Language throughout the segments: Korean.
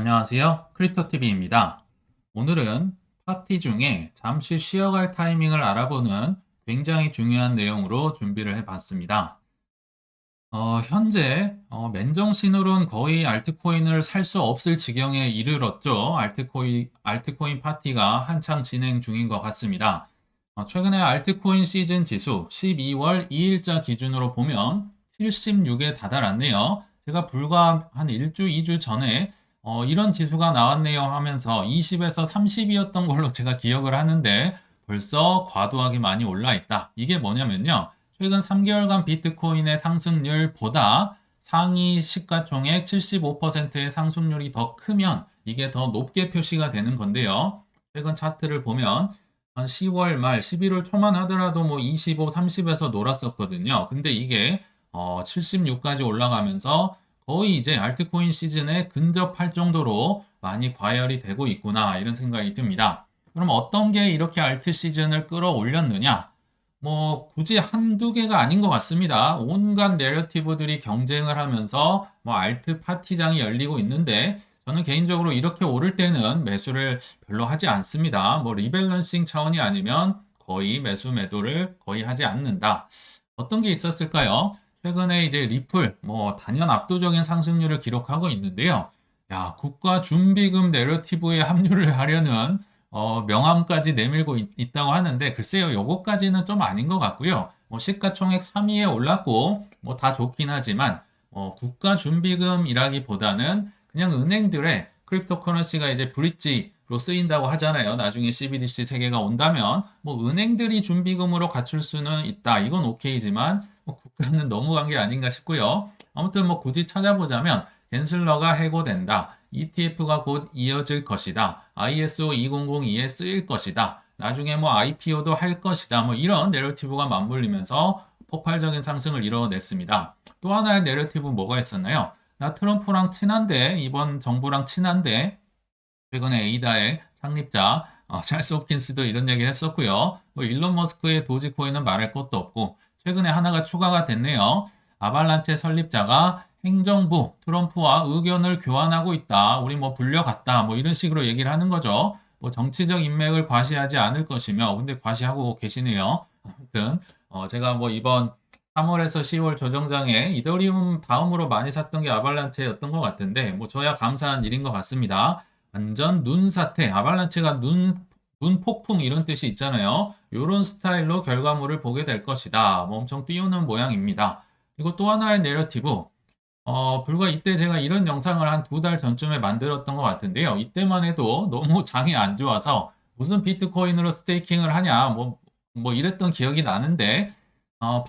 안녕하세요. 크립토TV입니다. 오늘은 파티 중에 잠시 쉬어갈 타이밍을 알아보는 굉장히 중요한 내용으로 준비를 해봤습니다. 현재 맨정신으로는 거의 알트코인을 살 수 없을 지경에 이르렀죠. 알트코인 파티가 한창 진행 중인 것 같습니다. 최근에 알트코인 시즌 지수 12월 2일자 기준으로 보면 76에 다다랐네요. 제가 불과 한 1주, 2주 전에 이런 지수가 나왔네요 하면서 20에서 30이었던 걸로 제가 기억을 하는데 벌써 과도하게 많이 올라 있다. 이게 뭐냐면요. 최근 3개월간 비트코인의 상승률보다 상위 시가총액 75%의 상승률이 더 크면 이게 더 높게 표시가 되는 건데요. 최근 차트를 보면 한 10월 말, 11월 초만 하더라도 뭐 25, 30에서 놀았었거든요. 근데 이게 76까지 올라가면서 거의 이제 알트코인 시즌에 근접할 정도로 많이 과열이 되고 있구나 이런 생각이 듭니다. 그럼 어떤 게 이렇게 알트 시즌을 끌어올렸느냐? 뭐 굳이 한두 개가 아닌 것 같습니다. 온갖 내러티브들이 경쟁을 하면서 뭐 알트 파티장이 열리고 있는데 저는 개인적으로 이렇게 오를 때는 매수를 별로 하지 않습니다. 뭐 리밸런싱 차원이 아니면 거의 매수 매도를 거의 하지 않는다. 어떤 게 있었을까요? 최근에 이제 리플 뭐 단연 압도적인 상승률을 기록하고 있는데요. 야, 국가 준비금 내러티브에 합류를 하려는 명함까지 내밀고 있다고 하는데 글쎄요, 요거까지는 좀 아닌 것 같고요. 뭐 시가총액 3위에 올랐고 뭐 다 좋긴 하지만 국가 준비금이라기보다는 그냥 은행들의 크립토커런시가 이제 브릿지로 쓰인다고 하잖아요. 나중에 CBDC 세계가 온다면 뭐 은행들이 준비금으로 갖출 수는 있다. 이건 오케이지만 뭐 국가는 너무한 게 아닌가 싶고요. 아무튼 뭐 굳이 찾아보자면 겐슬러가 해고된다. ETF가 곧 이어질 것이다. ISO 2002에 쓰일 것이다. 나중에 뭐 IPO도 할 것이다. 뭐 이런 내러티브가 맞물리면서 폭발적인 상승을 이뤄냈습니다. 또 하나의 내러티브 뭐가 있었나요? 나 트럼프랑 친한데, 이번 정부랑 친한데, 최근에 에이다의 창립자 찰스 홉킨스도 이런 얘기를 했었고요. 뭐 일론 머스크의 도지코인은 말할 것도 없고 최근에 하나가 추가가 됐네요. 아발란체 설립자가 행정부 트럼프와 의견을 교환하고 있다. 우리 뭐 불려갔다. 뭐 이런 식으로 얘기를 하는 거죠. 뭐 정치적 인맥을 과시하지 않을 것이며 근데 과시하고 계시네요. 아무튼 제가 뭐 이번 3월에서 10월 조정장에 이더리움 다음으로 많이 샀던 게 아발란체였던 것 같은데 뭐 저야 감사한 일인 것 같습니다. 완전 눈사태, 아발란체가 눈 폭풍 이런 뜻이 있잖아요. 이런 스타일로 결과물을 보게 될 것이다. 뭐 엄청 띄우는 모양입니다. 그리고 또 하나의 내러티브, 불과 이때 제가 이런 영상을 한 두 달 전쯤에 만들었던 것 같은데요. 이때만 해도 너무 장이 안 좋아서 무슨 비트코인으로 스테이킹을 하냐, 뭐 이랬던 기억이 나는데,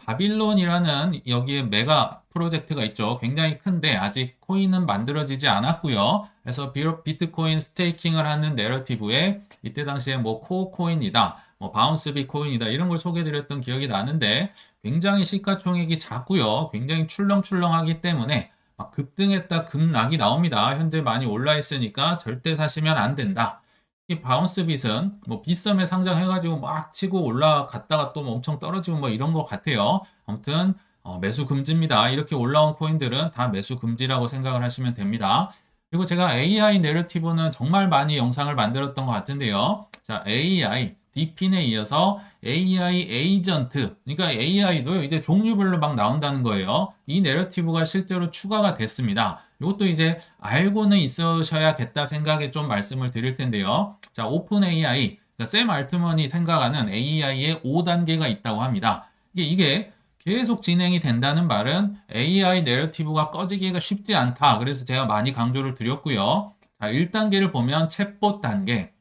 바빌론이라는 여기에 메가 프로젝트가 있죠. 굉장히 큰데 아직 코인은 만들어지지 않았고요. 그래서 비록 비트코인 스테이킹을 하는 내러티브에 이때 당시에 뭐 코어 코인이다, 뭐 바운스비 코인이다 이런 걸 소개드렸던 기억이 나는데 굉장히 시가총액이 작고요. 굉장히 출렁출렁하기 때문에 막 급등했다 급락이 나옵니다. 현재 많이 올라 있으니까 절대 사시면 안 된다. 이 바운스 빗은 뭐 빗썸에 상장해가지고 막 치고 올라갔다가 또 엄청 떨어지고 뭐 이런 것 같아요. 아무튼 매수 금지입니다. 이렇게 올라온 코인들은 다 매수 금지라고 생각을 하시면 됩니다. 그리고 제가 AI 내러티브는 정말 많이 영상을 만들었던 것 같은데요. 자, AI, DeepIn에 이어서 AI 에이전트, 그러니까 AI도 이제 종류별로 막 나온다는 거예요. 이 내러티브가 실제로 추가가 됐습니다. 이것도 이제 알고는 있으셔야겠다 생각에 좀 말씀을 드릴 텐데요. 자, 오픈 AI, 그러니까 샘 알트먼이 생각하는 AI의 5단계가 있다고 합니다. 이게 계속 진행이 된다는 말은 AI 내러티브가 꺼지기가 쉽지 않다. 그래서 제가 많이 강조를 드렸고요. 자, 1단계를 보면 챗봇 단계.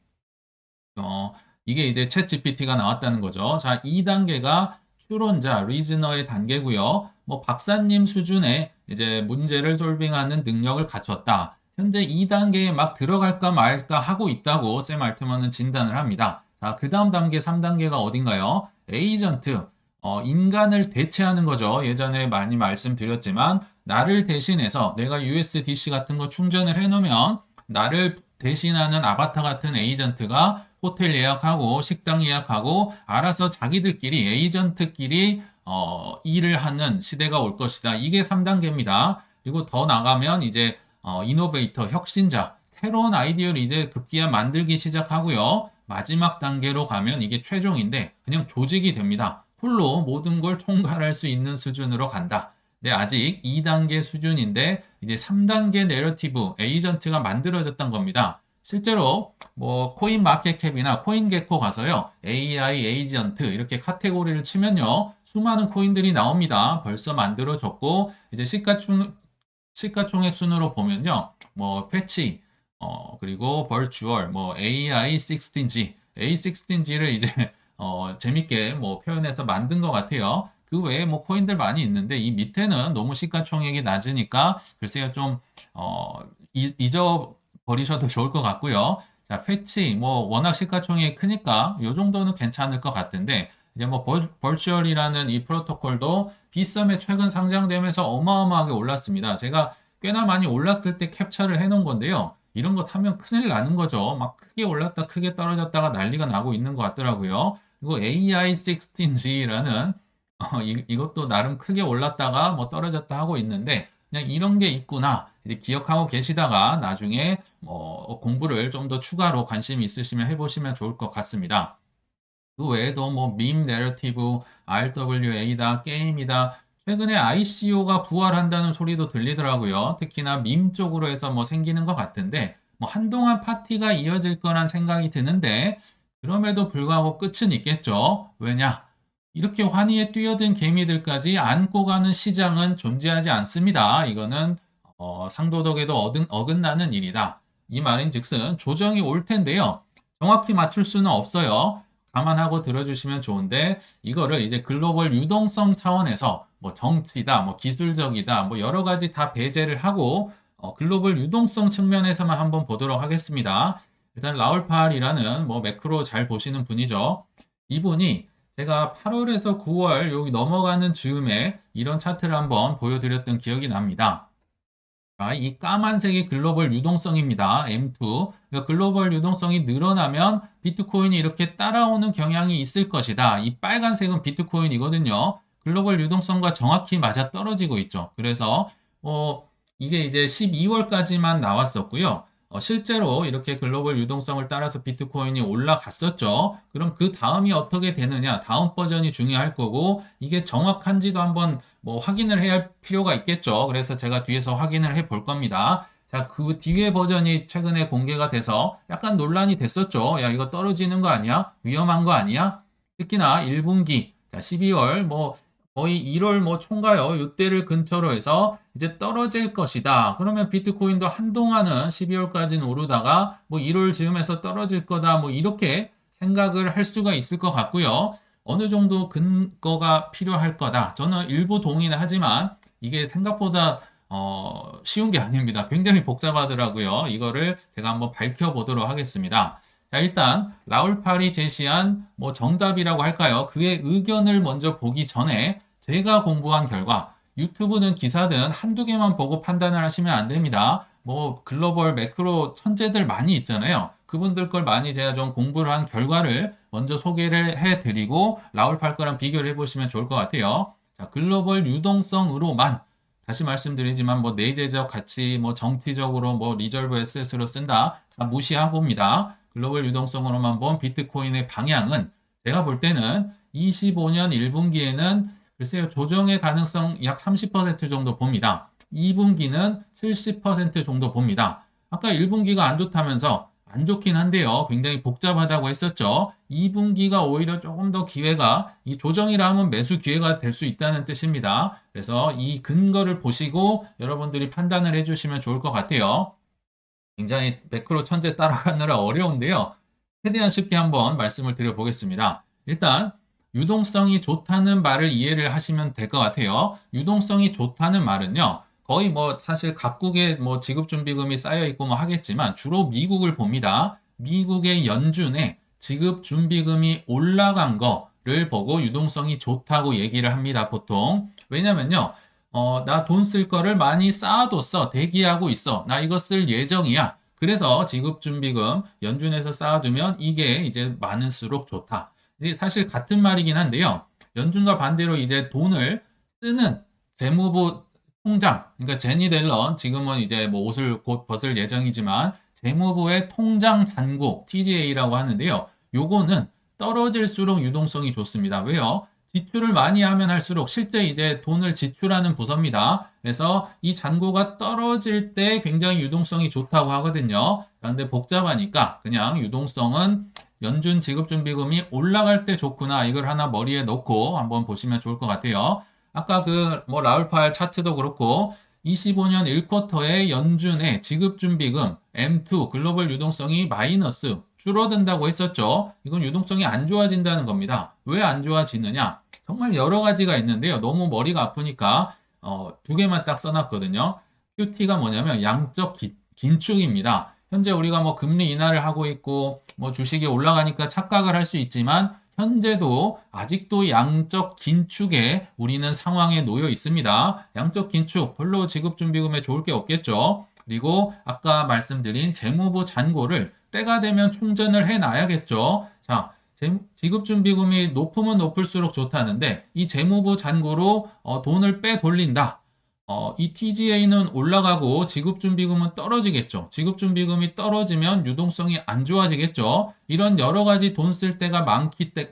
이게 이제 챗 GPT가 나왔다는 거죠. 자, 2단계가 추론자, 리즈너의 단계고요. 뭐 박사님 수준의 이제 문제를 솔빙하는 능력을 갖췄다. 현재 2단계에 막 들어갈까 말까 하고 있다고 샘 알트먼은 진단을 합니다. 자, 그 다음 단계 3단계가 어딘가요? 에이전트, 인간을 대체하는 거죠. 예전에 많이 말씀드렸지만 나를 대신해서 내가 USDC 같은 거 충전을 해놓으면 나를 대신하는 아바타 같은 에이전트가 호텔 예약하고 식당 예약하고 알아서 자기들끼리 에이전트끼리 일을 하는 시대가 올 것이다. 이게 3단계입니다. 그리고 더 나가면 이제 이노베이터 혁신자 새로운 아이디어를 이제 급기야 만들기 시작하고요. 마지막 단계로 가면 이게 최종인데 그냥 조직이 됩니다. 홀로 모든 걸 총괄할 수 있는 수준으로 간다. 네, 아직 2단계 수준인데 이제 3단계 내러티브 에이전트가 만들어졌던 겁니다. 실제로 뭐 코인 마켓캡이나 코인 게코 가서요. AI 에이전트 이렇게 카테고리를 치면요. 수많은 코인들이 나옵니다. 벌써 만들어졌고 이제 시가총액 순으로 보면요. 뭐 패치 그리고 버추얼 뭐 AI16G A16G를 이제 재밌게 뭐 표현해서 만든 것 같아요. 그 외에 뭐 코인들 많이 있는데 이 밑에는 너무 시가총액이 낮으니까 글쎄요 좀 잊어버리셔도 좋을 것 같고요. 자, 패치 뭐 워낙 시가총액이 크니까 이 정도는 괜찮을 것 같은데 이제 뭐 벌추얼이라는 이 프로토콜도 비썸에 최근 상장되면서 어마어마하게 올랐습니다. 제가 꽤나 많이 올랐을 때 캡처를 해놓은 건데요. 이런 거 사면 큰일 나는 거죠. 막 크게 올랐다 크게 떨어졌다가 난리가 나고 있는 것 같더라고요. 그리고 AI16G라는 이것도 나름 크게 올랐다가 뭐 떨어졌다 하고 있는데 그냥 이런 게 있구나 이제 기억하고 계시다가 나중에 공부를 좀 더 추가로 관심이 있으시면 해보시면 좋을 것 같습니다. 그 외에도 뭐 밈 내러티브, RWA다, 게임이다. 최근에 ICO가 부활한다는 소리도 들리더라고요. 특히나 밈 쪽으로 해서 뭐 생기는 것 같은데 뭐 한동안 파티가 이어질 거란 생각이 드는데 그럼에도 불구하고 끝은 있겠죠. 왜냐? 이렇게 환희에 뛰어든 개미들까지 안고 가는 시장은 존재하지 않습니다. 이거는 상도덕에도 어긋나는 일이다. 이 말인즉슨 조정이 올 텐데요. 정확히 맞출 수는 없어요. 감안하고 들어주시면 좋은데 이거를 이제 글로벌 유동성 차원에서 뭐 정치다, 뭐 기술적이다, 뭐 여러 가지 다 배제를 하고 글로벌 유동성 측면에서만 한번 보도록 하겠습니다. 일단 라울팔이라는 뭐 매크로 잘 보시는 분이죠. 이분이 제가 8월에서 9월 여기 넘어가는 즈음에 이런 차트를 한번 보여드렸던 기억이 납니다. 이 까만색이 글로벌 유동성입니다. M2. 그러니까 글로벌 유동성이 늘어나면 비트코인이 이렇게 따라오는 경향이 있을 것이다. 이 빨간색은 비트코인이거든요. 글로벌 유동성과 정확히 맞아 떨어지고 있죠. 그래서 이게 이제 12월까지만 나왔었고요. 실제로 이렇게 글로벌 유동성을 따라서 비트코인이 올라갔었죠. 그럼 그 다음이 어떻게 되느냐? 다음 버전이 중요할 거고 이게 정확한지도 한번 뭐 확인을 해야 할 필요가 있겠죠. 그래서 제가 뒤에서 확인을 해 볼 겁니다. 자, 그 뒤에 버전이 최근에 공개가 돼서 약간 논란이 됐었죠. 야, 이거 떨어지는 거 아니야? 위험한 거 아니야? 특히나 1분기, 자, 12월, 뭐 거의 1월 뭐 총가요. 이때를 근처로 해서 이제 떨어질 것이다. 그러면 비트코인도 한동안은 12월까지는 오르다가 뭐 1월 즈음에서 떨어질 거다. 뭐 이렇게 생각을 할 수가 있을 것 같고요. 어느 정도 근거가 필요할 거다. 저는 일부 동의는 하지만 이게 생각보다 쉬운 게 아닙니다. 굉장히 복잡하더라고요. 이거를 제가 한번 밝혀보도록 하겠습니다. 자, 일단 라울팔이 제시한 뭐 정답이라고 할까요? 그의 의견을 먼저 보기 전에 제가 공부한 결과 유튜브는 기사든 한두 개만 보고 판단을 하시면 안 됩니다. 뭐 글로벌 매크로 천재들 많이 있잖아요. 그분들 걸 많이 제가 좀 공부를 한 결과를 먼저 소개를 해드리고 라울팔 거랑 비교를 해보시면 좋을 것 같아요. 자, 글로벌 유동성으로만 다시 말씀드리지만 뭐 내재적 가치, 뭐 정치적으로 뭐 리저브 에셋으로 쓴다 다 무시하고입니다. 글로벌 유동성으로만 본 비트코인의 방향은 제가 볼 때는 25년 1분기에는 글쎄요 조정의 가능성 약 30% 정도 봅니다. 2분기는 70% 정도 봅니다. 아까 1분기가 안 좋다면서 안 좋긴 한데요. 굉장히 복잡하다고 했었죠. 2분기가 오히려 조금 더 기회가 이 조정이라 하면 매수 기회가 될 수 있다는 뜻입니다. 그래서 이 근거를 보시고 여러분들이 판단을 해주시면 좋을 것 같아요. 굉장히 매크로 천재 따라가느라 어려운데요. 최대한 쉽게 한번 말씀을 드려보겠습니다. 일단 유동성이 좋다는 말을 이해를 하시면 될 것 같아요. 유동성이 좋다는 말은요. 거의 뭐 사실 각국에 뭐 지급준비금이 쌓여 있고 뭐 하겠지만 주로 미국을 봅니다. 미국의 연준에 지급준비금이 올라간 거를 보고 유동성이 좋다고 얘기를 합니다. 보통. 왜냐면요. 나 돈 쓸 거를 많이 쌓아뒀어. 대기하고 있어. 나 이거 쓸 예정이야. 그래서 지급준비금 연준에서 쌓아두면 이게 이제 많을수록 좋다. 이게 사실 같은 말이긴 한데요. 연준과 반대로 이제 돈을 쓰는 재무부 통장, 그러니까 제니 델런 지금은 이제 뭐 옷을 곧 벗을 예정이지만 재무부의 통장 잔고 TGA라고 하는데요. 요거는 떨어질수록 유동성이 좋습니다. 왜요? 지출을 많이 하면 할수록 실제 이제 돈을 지출하는 부서입니다. 그래서 이 잔고가 떨어질 때 굉장히 유동성이 좋다고 하거든요. 그런데 복잡하니까 그냥 유동성은 연준 지급준비금이 올라갈 때 좋구나. 이걸 하나 머리에 넣고 한번 보시면 좋을 것 같아요. 아까 그 뭐 라울파일 차트도 그렇고 25년 1쿼터에 연준의 지급준비금 M2 글로벌 유동성이 마이너스 줄어든다고 했었죠. 이건 유동성이 안 좋아진다는 겁니다. 왜 안 좋아지느냐? 정말 여러 가지가 있는데요. 너무 머리가 아프니까 두 개만 딱 써놨거든요. QT가 뭐냐면 양적 긴축입니다. 현재 우리가 뭐 금리 인하를 하고 있고 뭐 주식이 올라가니까 착각을 할 수 있지만 현재도 아직도 양적 긴축에 우리는 상황에 놓여 있습니다. 양적 긴축 별로 지급준비금에 좋을 게 없겠죠. 그리고 아까 말씀드린 재무부 잔고를 때가 되면 충전을 해놔야겠죠. 자, 지급준비금이 높으면 높을수록 좋다는데 이 재무부 잔고로 돈을 빼돌린다. 이 TGA는 올라가고 지급준비금은 떨어지겠죠. 지급준비금이 떨어지면 유동성이 안 좋아지겠죠. 이런 여러 가지 돈 쓸 때가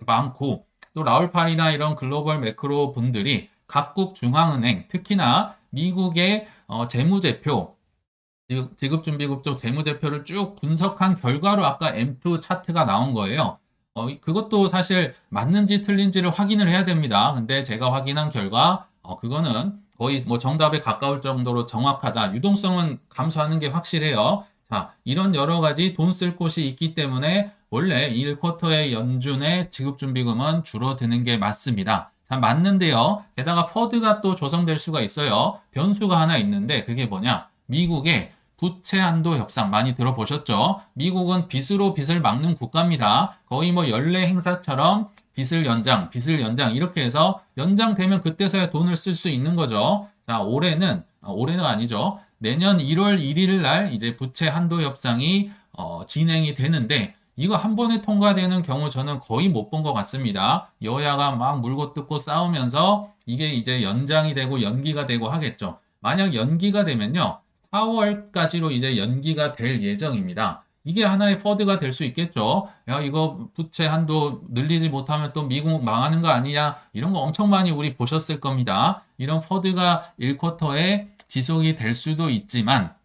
많고 또 라울파리나 이런 글로벌 매크로 분들이 각국 중앙은행, 특히나 미국의 재무제표, 지급준비국 쪽 재무제표를 쭉 분석한 결과로 아까 M2 차트가 나온 거예요. 그것도 사실 맞는지 틀린지를 확인을 해야 됩니다. 근데 제가 확인한 결과 그거는 거의 뭐 정답에 가까울 정도로 정확하다. 유동성은 감소하는 게 확실해요. 자, 이런 여러 가지 돈 쓸 곳이 있기 때문에 원래 1쿼터의 연준의 지급준비금은 줄어드는 게 맞습니다. 자, 맞는데요. 게다가 퍼드가 또 조성될 수가 있어요. 변수가 하나 있는데 그게 뭐냐? 미국의 부채 한도 협상 많이 들어보셨죠? 미국은 빚으로 빚을 막는 국가입니다. 거의 뭐 연례 행사처럼 빚을 연장 이렇게 해서 연장되면 그때서야 돈을 쓸 수 있는 거죠. 자, 올해는 아니죠. 내년 1월 1일 날 이제 부채 한도 협상이 진행이 되는데 이거 한 번에 통과되는 경우 저는 거의 못 본 것 같습니다. 여야가 막 물고 뜯고 싸우면서 이게 이제 연장이 되고 연기가 되고 하겠죠. 만약 연기가 되면요. 4월까지로 이제 연기가 될 예정입니다. 이게 하나의 퍼드가 될 수 있겠죠. 야, 이거 부채 한도 늘리지 못하면 또 미국 망하는 거 아니냐? 이런 거 엄청 많이 우리 보셨을 겁니다. 이런 퍼드가 1쿼터에 지속이 될 수도 있지만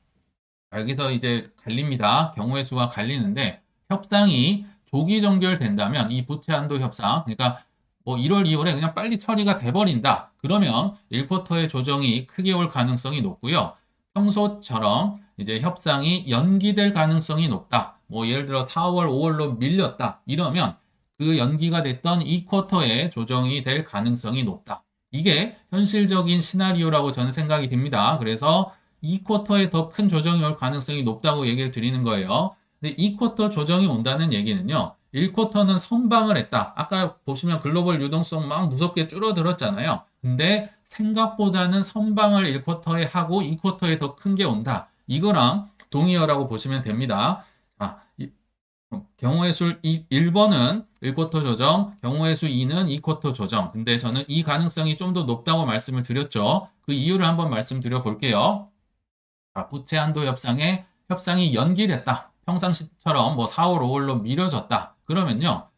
여기서 이제 갈립니다. 경우의 수가 갈리는데 협상이 조기 종결된다면 이 부채 한도 협상, 그러니까 뭐 1월, 2월에 그냥 빨리 처리가 돼버린다. 그러면 1쿼터의 조정이 크게 올 가능성이 높고요. 평소처럼 이제 협상이 연기될 가능성이 높다. 뭐 예를 들어 4월, 5월로 밀렸다. 이러면 그 연기가 됐던 2쿼터에 조정이 될 가능성이 높다. 이게 현실적인 시나리오라고 저는 생각이 듭니다. 그래서 2쿼터에 더 큰 조정이 올 가능성이 높다고 얘기를 드리는 거예요. 근데 2쿼터 조정이 온다는 얘기는요. 1쿼터는 선방을 했다. 아까 보시면 글로벌 유동성 막 무섭게 줄어들었잖아요. 근데 생각보다는 선방을 1쿼터에 하고 2쿼터에 더 큰 게 온다. 이거랑 동의어라고 보시면 됩니다. 자, 경우의 수 1번은 1쿼터 조정, 경우의 수 2는 2쿼터 조정. 근데 저는 이 가능성이 좀 더 높다고 말씀을 드렸죠. 그 이유를 한번 말씀드려 볼게요. 자, 부채 한도 협상이 연기됐다. 평상시처럼 뭐 4월, 5월로 미뤄졌다. 그러면요.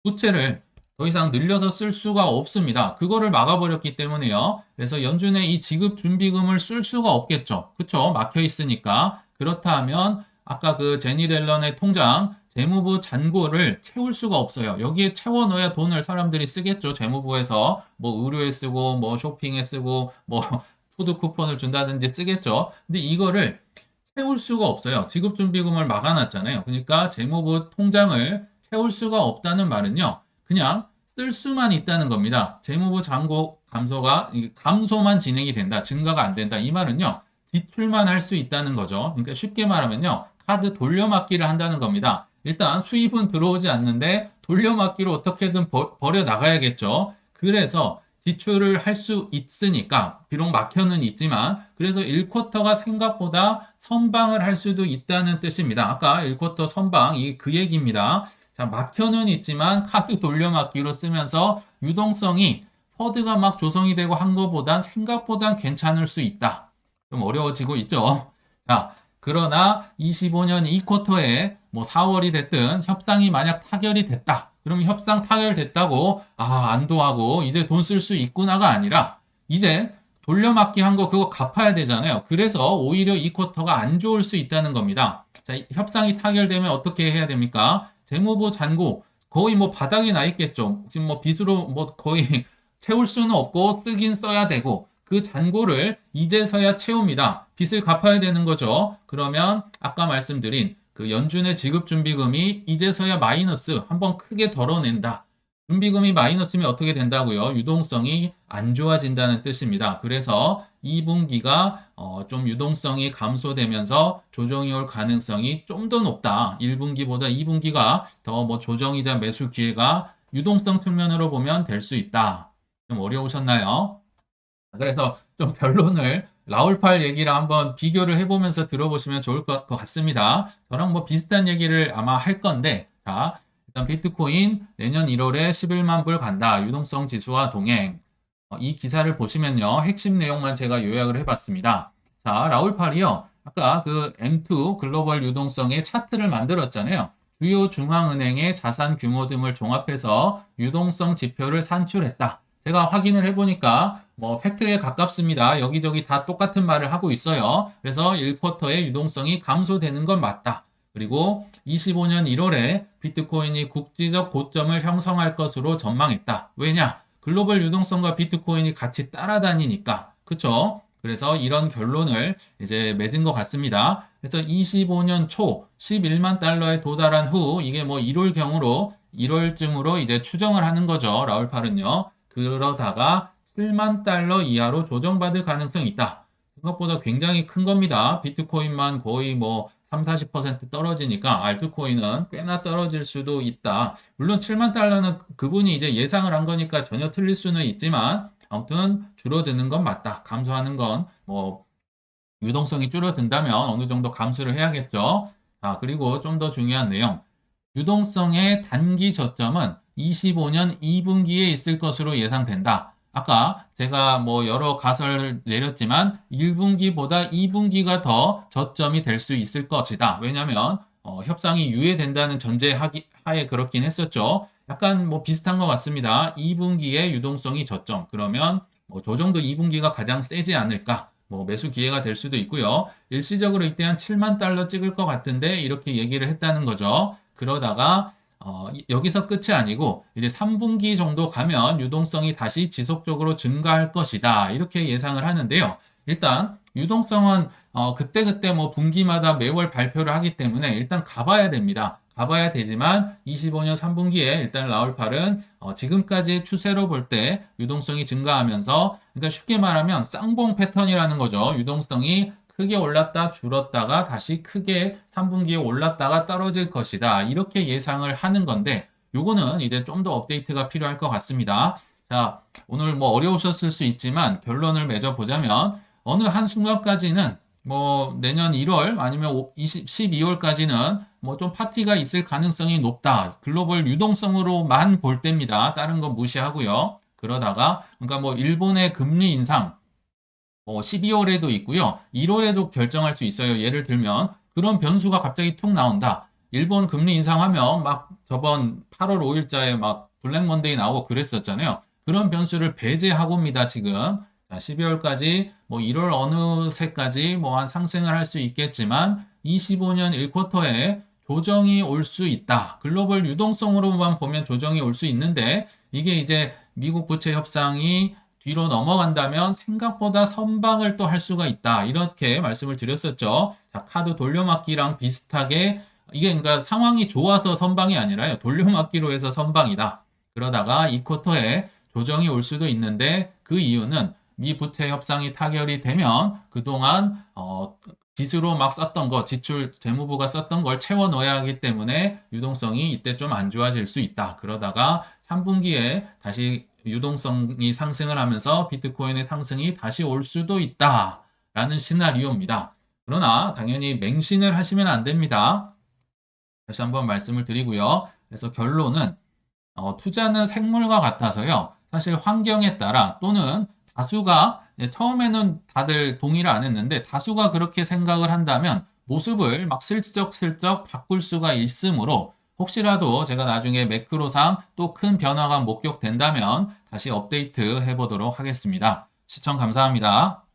부채를 더 이상 늘려서 쓸 수가 없습니다. 그거를 막아버렸기 때문에요. 그래서 연준의 이 지급 준비금을 쓸 수가 없겠죠. 그쵸? 막혀 있으니까. 그렇다 하면 아까 그 제니 델런의 통장 재무부 잔고를 채울 수가 없어요. 여기에 채워 넣어야 돈을 사람들이 쓰겠죠. 재무부에서 뭐 의료에 쓰고 뭐 쇼핑에 쓰고 뭐 푸드 쿠폰을 준다든지 쓰겠죠. 근데 이거를 채울 수가 없어요. 지급준비금을 막아놨잖아요. 그러니까 재무부 통장을 채울 수가 없다는 말은요. 그냥 쓸 수만 있다는 겁니다. 재무부 잔고 감소만 진행이 된다. 증가가 안 된다. 이 말은요. 지출만 할 수 있다는 거죠. 그러니까 쉽게 말하면요. 카드 돌려막기를 한다는 겁니다. 일단 수입은 들어오지 않는데 돌려막기로 어떻게든 버려 나가야겠죠. 그래서 지출을 할 수 있으니까 비록 막혀는 있지만 그래서 1쿼터가 생각보다 선방을 할 수도 있다는 뜻입니다. 아까 1쿼터 선방 이게 그 얘기입니다. 자, 막혀는 있지만 카드 돌려막기로 쓰면서 유동성이 허드가 막 조성이 되고 한 거보단 생각보단 괜찮을 수 있다. 좀 어려워지고 있죠. 자, 그러나 25년 2쿼터에 뭐 4월이 됐든 협상이 만약 타결이 됐다. 그럼 협상 타결됐다고 안도하고 이제 돈 쓸 수 있구나가 아니라 이제 돌려막기 한 거 그거 갚아야 되잖아요. 그래서 오히려 이 쿼터가 안 좋을 수 있다는 겁니다. 자, 협상이 타결되면 어떻게 해야 됩니까? 재무부 잔고 거의 뭐 바닥이 나 있겠죠. 지금 뭐 빚으로 뭐 거의 채울 수는 없고 쓰긴 써야 되고 그 잔고를 이제서야 채웁니다. 빚을 갚아야 되는 거죠. 그러면 아까 말씀드린 그 연준의 지급준비금이 이제서야 마이너스 한번 크게 덜어낸다. 준비금이 마이너스면 어떻게 된다고요? 유동성이 안 좋아진다는 뜻입니다. 그래서 2분기가 좀 유동성이 감소되면서 조정이 올 가능성이 좀 더 높다. 1분기보다 2분기가 더 뭐 조정이자 매수 기회가 유동성 측면으로 보면 될 수 있다. 좀 어려우셨나요? 그래서 좀 결론을 라울팔 얘기를 한번 비교를 해보면서 들어보시면 좋을 것 같습니다. 저랑 뭐 비슷한 얘기를 아마 할 건데, 자, 일단 비트코인 내년 1월에 11만 불 간다. 유동성 지수와 동행. 이 기사를 보시면요. 핵심 내용만 제가 요약을 해봤습니다. 자, 라울팔이요. 아까 그 M2 글로벌 유동성의 차트를 만들었잖아요. 주요 중앙은행의 자산 규모 등을 종합해서 유동성 지표를 산출했다. 제가 확인을 해보니까 뭐 팩트에 가깝습니다. 여기저기 다 똑같은 말을 하고 있어요. 그래서 1쿼터의 유동성이 감소되는 건 맞다. 그리고 25년 1월에 비트코인이 국지적 고점을 형성할 것으로 전망했다. 왜냐? 글로벌 유동성과 비트코인이 같이 따라다니니까. 그쵸? 그래서 이런 결론을 이제 맺은 것 같습니다. 그래서 25년 초 11만 달러에 도달한 후 이게 뭐 1월경으로 이제 추정을 하는 거죠. 라울팔은요. 그러다가 7만 달러 이하로 조정받을 가능성이 있다. 생각보다 굉장히 큰 겁니다. 비트코인만 거의 뭐 3, 40% 떨어지니까 알트코인은 꽤나 떨어질 수도 있다. 물론 7만 달러는 그분이 이제 예상을 한 거니까 전혀 틀릴 수는 있지만 아무튼 줄어드는 건 맞다. 감소하는 건 뭐 유동성이 줄어든다면 어느 정도 감수를 해야겠죠. 자, 그리고 좀 더 중요한 내용. 유동성의 단기 저점은 25년 2분기에 있을 것으로 예상된다. 아까 제가 뭐 여러 가설을 내렸지만 1분기보다 2분기가 더 저점이 될 수 있을 것이다. 왜냐하면 협상이 유예된다는 전제하에 그렇긴 했었죠. 약간 뭐 비슷한 것 같습니다. 2분기에 유동성이 저점. 그러면 저 정도 2분기가 가장 세지 않을까. 뭐 매수 기회가 될 수도 있고요. 일시적으로 이때 한 7만 달러 찍을 것 같은데 이렇게 얘기를 했다는 거죠. 그러다가 여기서 끝이 아니고 이제 3분기 정도 가면 유동성이 다시 지속적으로 증가할 것이다. 이렇게 예상을 하는데요. 일단 유동성은 그때그때 뭐 분기마다 매월 발표를 하기 때문에 일단 가봐야 됩니다. 가봐야 되지만 25년 3분기에 일단 라울팔은 지금까지의 추세로 볼 때 유동성이 증가하면서 그러니까 쉽게 말하면 쌍봉 패턴이라는 거죠. 유동성이 크게 올랐다 줄었다가 다시 크게 3분기에 올랐다가 떨어질 것이다. 이렇게 예상을 하는 건데 요거는 이제 좀 더 업데이트가 필요할 것 같습니다. 자, 오늘 뭐 어려우셨을 수 있지만 결론을 맺어보자면 어느 한순간까지는 뭐 내년 1월 아니면 12월까지는 뭐 좀 파티가 있을 가능성이 높다. 글로벌 유동성으로만 볼 때입니다. 다른 거 무시하고요. 그러다가 그러니까 뭐 일본의 금리 인상 12월에도 있고요. 1월에도 결정할 수 있어요. 예를 들면 그런 변수가 갑자기 툭 나온다. 일본 금리 인상하면 막 저번 8월 5일자에 막 블랙 먼데이 나오고 그랬었잖아요. 그런 변수를 배제하고입니다, 지금. 자, 12월까지 뭐 1월 어느새까지 뭐 한 상승을 할 수 있겠지만 25년 1쿼터에 조정이 올 수 있다. 글로벌 유동성으로만 보면 조정이 올 수 있는데 이게 이제 미국 부채 협상이 뒤로 넘어간다면 생각보다 선방을 또 할 수가 있다. 이렇게 말씀을 드렸었죠. 자, 카드 돌려막기랑 비슷하게 이게 그러니까 상황이 좋아서 선방이 아니라요. 돌려막기로 해서 선방이다. 그러다가 이 쿼터에 조정이 올 수도 있는데 그 이유는 미 부채 협상이 타결이 되면 그동안 빚으로 막 썼던 거, 지출 재무부가 썼던 걸 채워 넣어야 하기 때문에 유동성이 이때 좀 안 좋아질 수 있다. 그러다가 3분기에 다시 유동성이 상승을 하면서 비트코인의 상승이 다시 올 수도 있다. 라는 시나리오입니다. 그러나 당연히 맹신을 하시면 안 됩니다. 다시 한번 말씀을 드리고요. 그래서 결론은 투자는 생물과 같아서요. 사실 환경에 따라 또는 다수가 처음에는 다들 동의를 안 했는데 다수가 그렇게 생각을 한다면 모습을 막 슬쩍슬쩍 바꿀 수가 있으므로 혹시라도 제가 나중에 매크로상 또 큰 변화가 목격된다면 다시 업데이트 해보도록 하겠습니다. 시청 감사합니다.